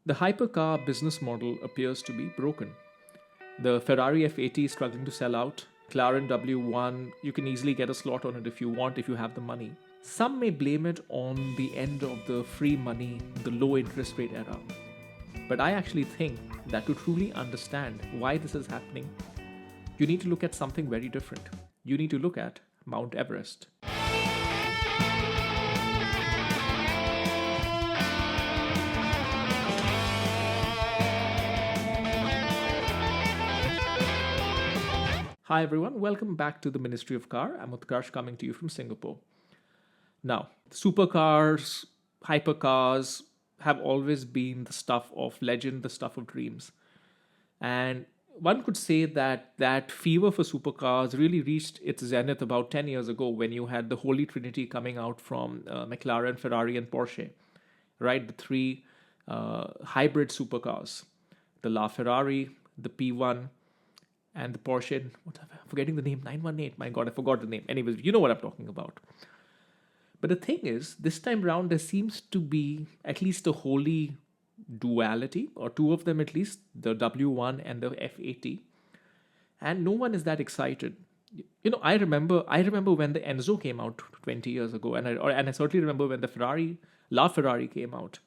The hypercar business model appears to be broken. The Ferrari F80 is struggling to sell out. McLaren W1, you can easily get a slot on it if you want, if you have the money. Some may blame it on the end of the free money, the low interest rate era. But I actually think that to truly understand why this is happening, you need to look at something very different. You need to look at Mount Everest. Hi everyone, welcome back to the Ministry of Car. I'm Utkarsh coming to you from Singapore. Now, supercars, hypercars have always been the stuff of legend, the stuff of dreams. And one could say that that fever for supercars really reached its zenith about 10 years ago when you had the Holy Trinity coming out from McLaren, Ferrari, and Porsche, right? The three hybrid supercars, the La Ferrari, the P1, and the Porsche, what am I forgetting the name? 918. My God, I forgot the name. Anyways, you know what I'm talking about. But the thing is, this time round, there seems to be at least a holy duality, or two of them at least, the W1 and the F80. And no one is that excited. I remember when the Enzo came out 20 years ago, and I certainly remember when the Ferrari La Ferrari came out.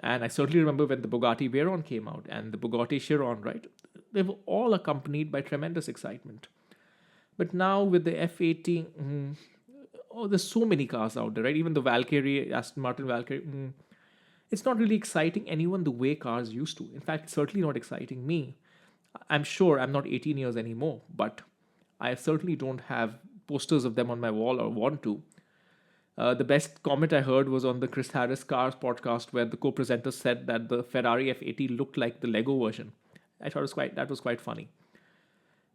And I certainly remember when the Bugatti Veyron came out and the Bugatti Chiron, right? They were all accompanied by tremendous excitement. But now with the F80, there's so many cars out there, right? Even the Valkyrie, Aston Martin Valkyrie, it's not really exciting anyone the way cars used to. In fact, it's certainly not exciting me. I'm sure I'm not 18 years anymore, but I certainly don't have posters of them on my wall or want to. The best comment I heard was on the Chris Harris Cars podcast, where the co-presenter said that the Ferrari F80 looked like the Lego version. I thought that was quite funny.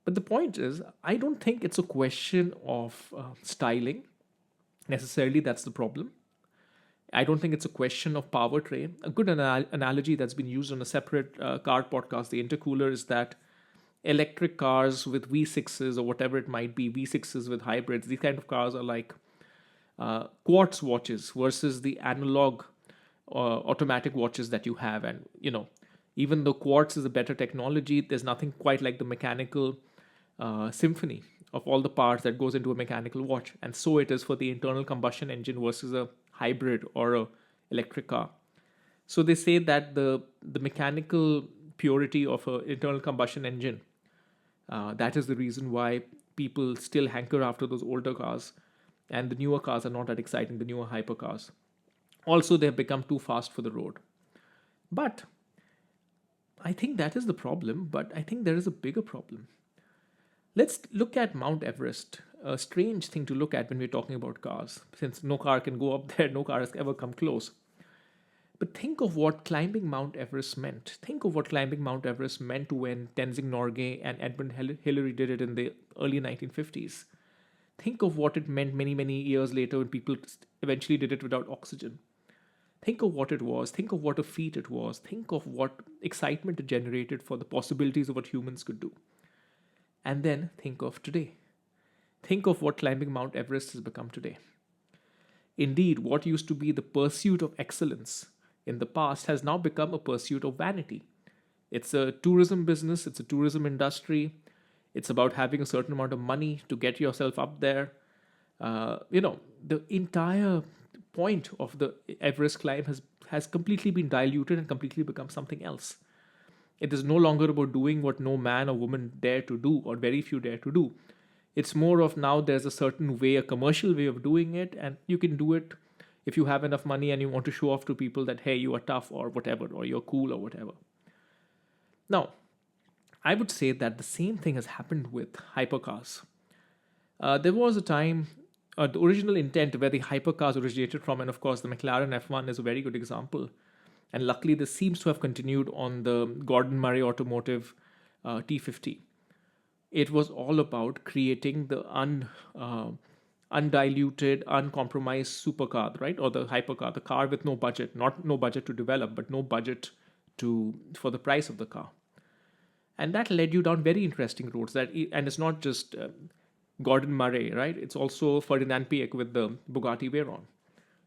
But the point is, I don't think it's a question of styling necessarily. That's the problem. I don't think it's a question of powertrain. A good analogy that's been used on a separate car podcast, the intercooler, is that electric cars with V6s or whatever it might be, V6s with hybrids, these kind of cars are like quartz watches versus the analog automatic watches that you have. And even though quartz is a better technology, there's nothing quite like the mechanical symphony of all the parts that goes into a mechanical watch. And so it is for the internal combustion engine versus a hybrid or a electric car. So they say that the mechanical purity of an internal combustion engine, that is the reason why people still hanker after those older cars. And the newer cars are not that exciting, the newer hypercars. Also, they have become too fast for the road. But I think that is the problem, but I think there is a bigger problem. Let's look at Mount Everest, a strange thing to look at when we're talking about cars, since no car can go up there, no car has ever come close. But think of what climbing Mount Everest meant. Think of what climbing Mount Everest meant when Tenzing Norgay and Edmund Hillary did it in the early 1950s. Think of what it meant many, many years later when people eventually did it without oxygen. Think of what it was. Think of what a feat it was. Think of what excitement it generated for the possibilities of what humans could do. And then think of today. Think of what climbing Mount Everest has become today. Indeed, what used to be the pursuit of excellence in the past has now become a pursuit of vanity. It's a tourism business, it's a tourism industry. It's about having a certain amount of money to get yourself up there. The entire point of the Everest climb has completely been diluted and completely become something else. It is no longer about doing what no man or woman dare to do, or very few dare to do. It's more of now there's a certain way, a commercial way of doing it, and you can do it if you have enough money and you want to show off to people that, hey, you are tough or whatever, or you're cool or whatever. Now, I would say that the same thing has happened with hypercars. There was a time, the original intent where the hypercars originated from, and of course the McLaren F1 is a very good example. And luckily, this seems to have continued on the Gordon Murray Automotive T50. It was all about creating the undiluted, uncompromised supercar, right? Or the hypercar, the car with no budget, not no budget to develop, but no budget for the price of the car. And that led you down very interesting roads. And it's not just Gordon Murray, right? It's also Ferdinand Piëch with the Bugatti Veyron,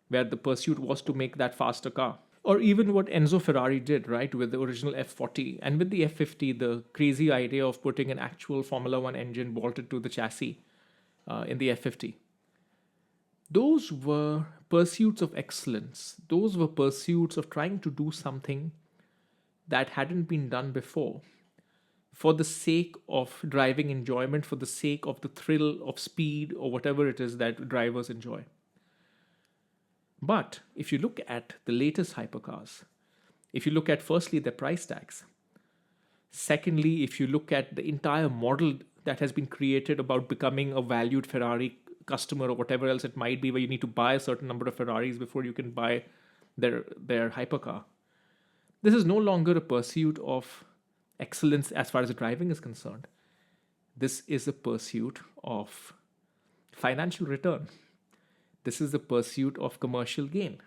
where the pursuit was to make that faster car. Or even what Enzo Ferrari did, right, with the original F40 and with the F50, the crazy idea of putting an actual Formula One engine bolted to the chassis in the F50. Those were pursuits of excellence. Those were pursuits of trying to do something that hadn't been done before for the sake of driving enjoyment, for the sake of the thrill of speed or whatever it is that drivers enjoy. But if you look at the latest hypercars, if you look at firstly their price tags, secondly, if you look at the entire model that has been created about becoming a valued Ferrari customer or whatever else it might be, where you need to buy a certain number of Ferraris before you can buy their hypercar. This is no longer a pursuit of excellence as far as the driving is concerned. This is a pursuit of financial return. This is the pursuit of commercial gain.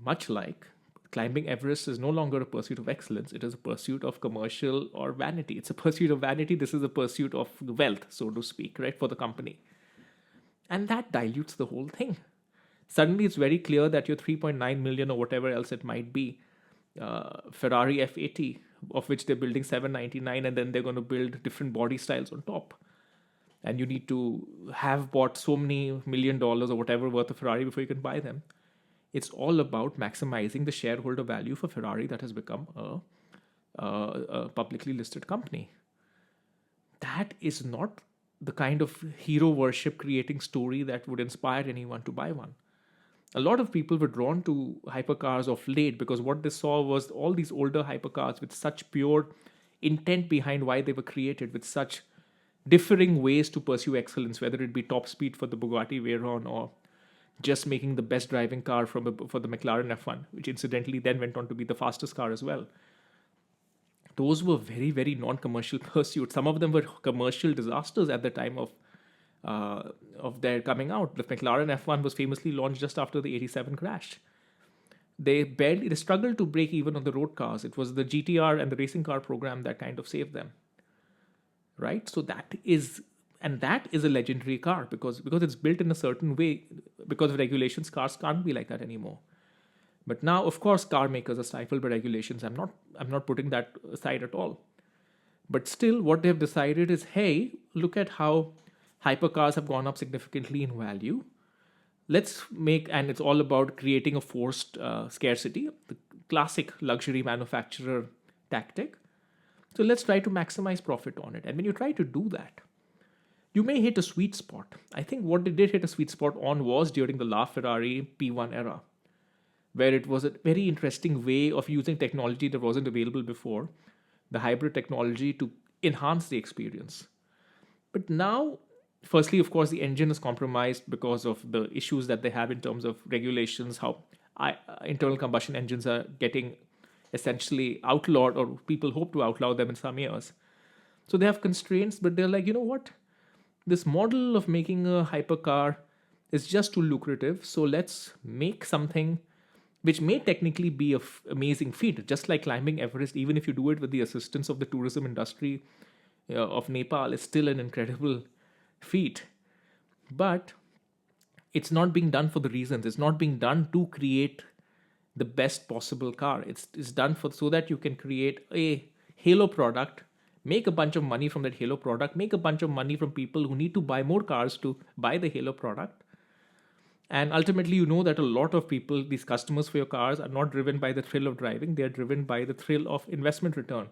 Much like climbing Everest is no longer a pursuit of excellence, it is a pursuit of commercial or vanity. It's a pursuit of vanity. This is a pursuit of wealth, so to speak, right, for the company. And that dilutes the whole thing. Suddenly it's very clear that your 3.9 million or whatever else it might be, Ferrari F80, of which they're building 799, and then they're going to build different body styles on top. And you need to have bought so many $1 million or whatever worth of Ferrari before you can buy them. It's all about maximizing the shareholder value for Ferrari that has become a publicly listed company. That is not the kind of hero worship creating story that would inspire anyone to buy one. A lot of people were drawn to hypercars of late because what they saw was all these older hypercars with such pure intent behind why they were created, with such differing ways to pursue excellence, whether it be top speed for the Bugatti Veyron or just making the best driving car for the Mclaren F1, which incidentally then went on to be the fastest car as well. Those were very, very non-commercial pursuits. Some of them were commercial disasters at the time of their coming out. The Mclaren F1 was famously launched just after the '87 crash. They struggled to break even on the road cars. It was the GTR and the racing car program that kind of saved them. Right? So that is a legendary car because it's built in a certain way. Because of regulations, cars can't be like that anymore. But now, of course, car makers are stifled by regulations. I'm not putting that aside at all. But still, what they've decided is, hey, look at how hypercars have gone up significantly in value. And it's all about creating a forced scarcity, the classic luxury manufacturer tactic. So let's try to maximize profit on it. And when you try to do that, you may hit a sweet spot. I think what they did hit a sweet spot on was during the La Ferrari P1 era, where it was a very interesting way of using technology that wasn't available before, the hybrid technology, to enhance the experience. But now, firstly, of course, the engine is compromised because of the issues that they have in terms of regulations, how internal combustion engines are getting essentially outlawed, or people hope to outlaw them in some years. So they have constraints, but they're like, you know what? This model of making a hypercar is just too lucrative, so let's make something which may technically be an amazing feat, just like climbing Everest. Even if you do it with the assistance of the tourism industry of Nepal, is still an incredible feat. But it's not being done for the reasons. It's not being done to create the best possible car. It's done so that you can create a halo product, make a bunch of money from that halo product, make a bunch of money from people who need to buy more cars to buy the halo product. And ultimately, you know that a lot of people, these customers for your cars, are not driven by the thrill of driving. They are driven by the thrill of investment return.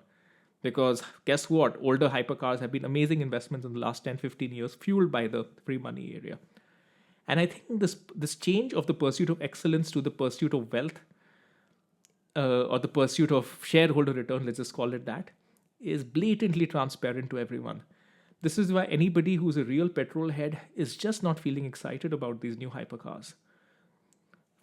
Because guess what? Older hypercars have been amazing investments in the last 10, 15 years, fueled by the free money area. And I think this change of the pursuit of excellence to the pursuit of wealth, or the pursuit of shareholder return, let's just call it that, is blatantly transparent to everyone. This is why anybody who's a real petrol head is just not feeling excited about these new hypercars.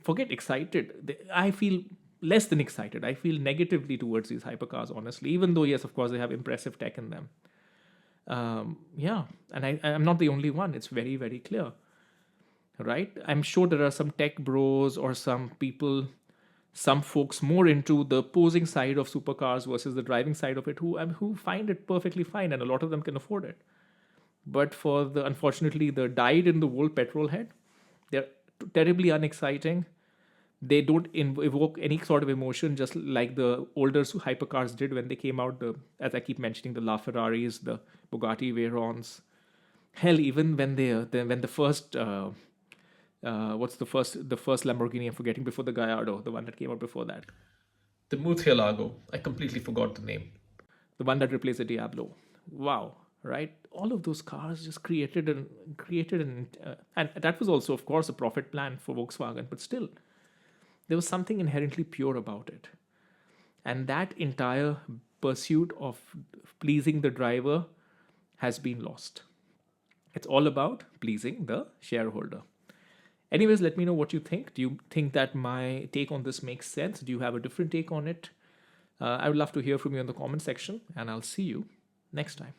Forget excited. I feel less than excited. I feel negatively towards these hypercars, honestly, even though, yes, of course, they have impressive tech in them. And I'm not the only one. It's very, very clear. Right? I'm sure there are some tech bros or some people, some folks more into the posing side of supercars versus the driving side of it who find it perfectly fine, and a lot of them can afford it. But for unfortunately, the dyed-in-the-wool petrol head, they're terribly unexciting. They don't evoke any sort of emotion, just like the older hypercars did when they came out. As I keep mentioning, the La Ferraris, the Bugatti Veyrons. Hell, even when the first what's the first Lamborghini I'm forgetting, before the Gallardo, the one that came out before that, the Murcielago. I completely forgot the name. The one that replaced the Diablo. Wow, right? All of those cars just and that was also, of course, a profit plan for Volkswagen, but still, there was something inherently pure about it. And that entire pursuit of pleasing the driver has been lost. It's all about pleasing the shareholder. Anyways, let me know what you think. Do you think that my take on this makes sense? Do you have a different take on it? I would love to hear from you in the comment section, and I'll see you next time.